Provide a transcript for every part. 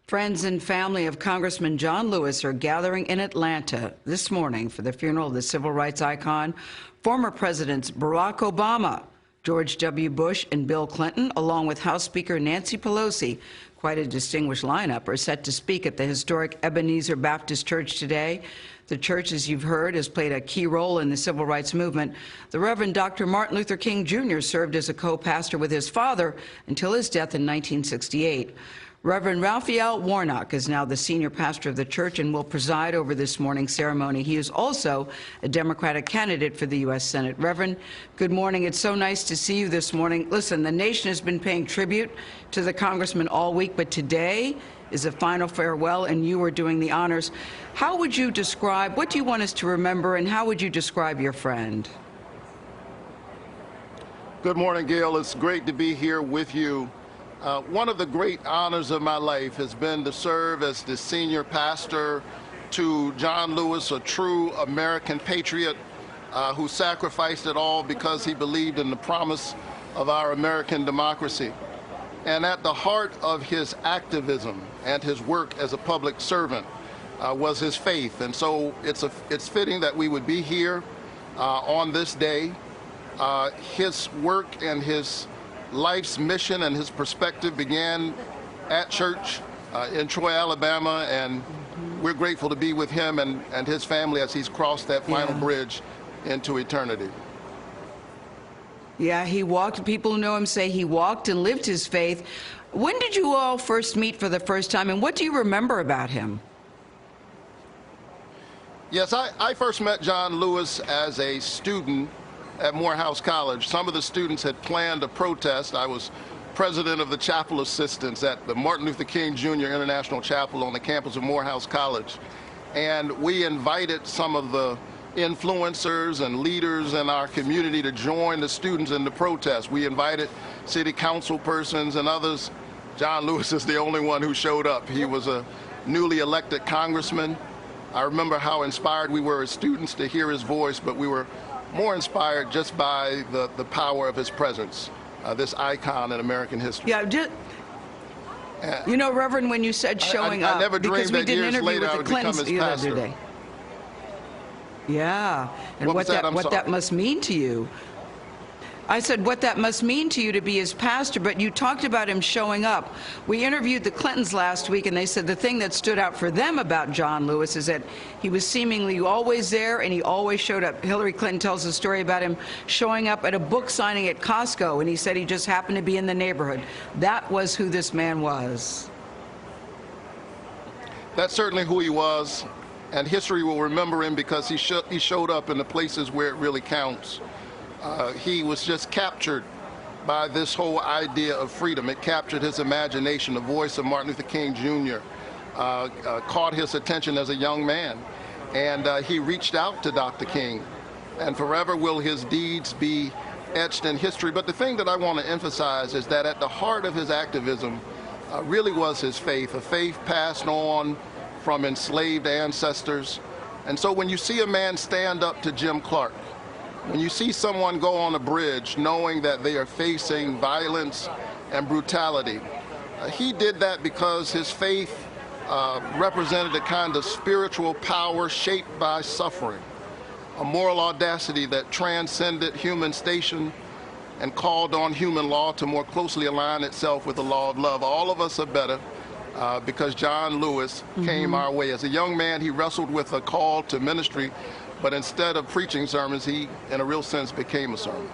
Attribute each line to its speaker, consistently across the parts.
Speaker 1: Friends and family of Congressman John Lewis are gathering in Atlanta this morning for the funeral of the civil rights icon. Former Presidents Barack Obama, George W. Bush, and Bill Clinton, along with House Speaker Nancy Pelosi, quite a distinguished lineup, are set to speak at the historic Ebenezer Baptist Church today. The church, as you've heard, has played a key role in the civil rights movement. The Reverend Dr. Martin Luther King Jr. served as a co-pastor with his father until his death in 1968. Reverend Raphael Warnock is now the senior pastor of the church and will preside over this morning's ceremony. He is also a Democratic candidate for the U.S. Senate. Reverend, good morning. It's so nice to see you this morning. Listen, the nation has been paying tribute to the congressman all week, but today is a final farewell, and you are doing the honors. How would you describe, what do you want us to remember, and how would you describe your friend?
Speaker 2: Good morning, Gail. It's great to be here with you. One of the great honors of my life has been to serve as the senior pastor to John Lewis, a true American patriot who sacrificed it all because he believed in the promise of our American democracy. And at the heart of his activism and his work as a public servant was his faith. And so it's fitting that we would be here on this day. His work and his life's mission and his perspective began at church in Troy, Alabama, and we're grateful to be with him and his family as he's crossed that final bridge into eternity.
Speaker 1: Yeah, he walked. People who know him say he walked and lived his faith. When did you all first meet for the first time, and what do you remember about him?
Speaker 2: Yes, I first met John Lewis as a student at Morehouse College. Some of the students had planned a protest. I was president of the chapel assistants at the Martin Luther King Jr. International Chapel on the campus of Morehouse College. And we invited some of the influencers and leaders in our community to join the students in the protest. We invited city council persons and others. John Lewis is the only one who showed up. He was a newly elected congressman. I remember how inspired we were as students to hear his voice, but we were more inspired just by the power of his presence, this icon in American history.
Speaker 1: Yeah, you know, Reverend, when you said showing up,
Speaker 2: I never dreamed that years later I would become his pastor.
Speaker 1: Yeah, and what that must mean to you. I said what that must mean to you to be his pastor, but you talked about him showing up. We interviewed the Clintons last week, and they said the thing that stood out for them about John Lewis is that he was seemingly always there, and he always showed up. Hillary Clinton tells a story about him showing up at a book signing at Costco, and he said he just happened to be in the neighborhood. That was who this man was.
Speaker 2: That's certainly who he was, and history will remember him because he showed up in the places where it really counts. He was just captured by this whole idea of freedom. It captured his imagination. The voice of Martin Luther King Jr. Caught his attention as a young man, and he reached out to Dr. King, and forever will his deeds be etched in history. But the thing that I want to emphasize is that at the heart of his activism really was his faith, a faith passed on from enslaved ancestors. And so when you see a man stand up to Jim Clark, when you see someone go on a bridge knowing that they are facing violence and brutality, he did that because his faith represented a kind of spiritual power shaped by suffering, a moral audacity that transcended human station and called on human law to more closely align itself with the law of love. All of us are better because John Lewis came our way. As a young man, he wrestled with a call to ministry, but instead of preaching sermons, he, in a real sense, became a sermon.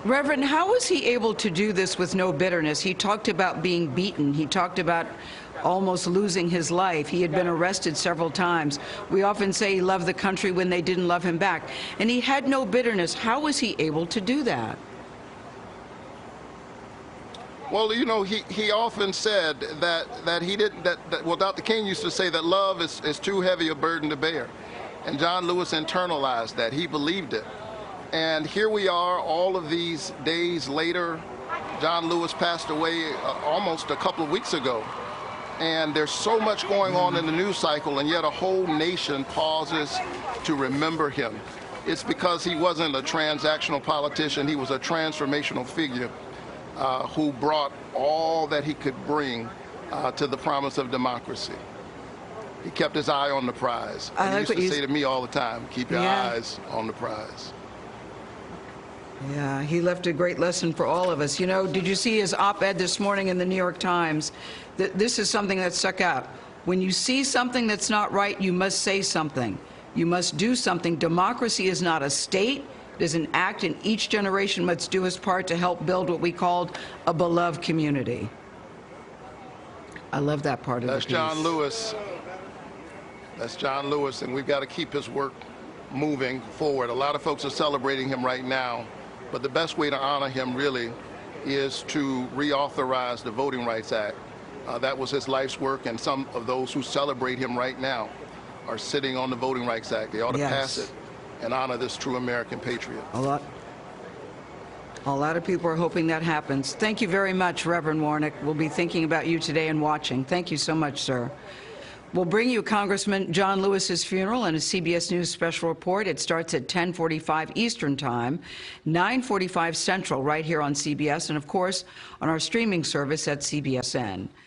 Speaker 1: Reverend, how was he able to do this with no bitterness? He talked about being beaten. He talked about almost losing his life. He had been arrested several times. We often say he loved the country when they didn't love him back. And he had no bitterness. How was he able to do that?
Speaker 2: Well, you know, he often said that he didn't, well, Dr. King used to say that love is too heavy a burden to bear. And John Lewis internalized that. He believed it. And here we are all of these days later. John Lewis passed away almost a couple of weeks ago. And there's so much going on in the news cycle, and yet a whole nation pauses to remember him. It's because he wasn't a transactional politician. He was a transformational figure who brought all that he could bring to the promise of democracy. He kept his eye on the prize. And he used to say to me all the time, keep your eyes on the prize.
Speaker 1: Yeah, he left a great lesson for all of us. You know, did you see his op-ed this morning in the New York Times? This is something that stuck out. When you see something that's not right, you must say something. You must do something. Democracy is not a state. It is an act, and each generation must do its part to help build what we called a beloved community. I love that part of the piece.
Speaker 2: That's John Lewis. That's John Lewis, and we've got to keep his work moving forward. A lot of folks are celebrating him right now, but the best way to honor him really is to reauthorize the Voting Rights Act. That was his life's work, and some of those who celebrate him right now are sitting on the Voting Rights Act. They ought to pass it and honor this true American patriot.
Speaker 1: A lot of people are hoping that happens. Thank you very much, Reverend Warnick. We'll be thinking about you today and watching. Thank you so much, sir. We'll bring you Congressman John Lewis's funeral and a CBS News special report. It starts at 10:45 Eastern Time, 9:45 Central, right here on CBS, and of course on our streaming service at CBSN.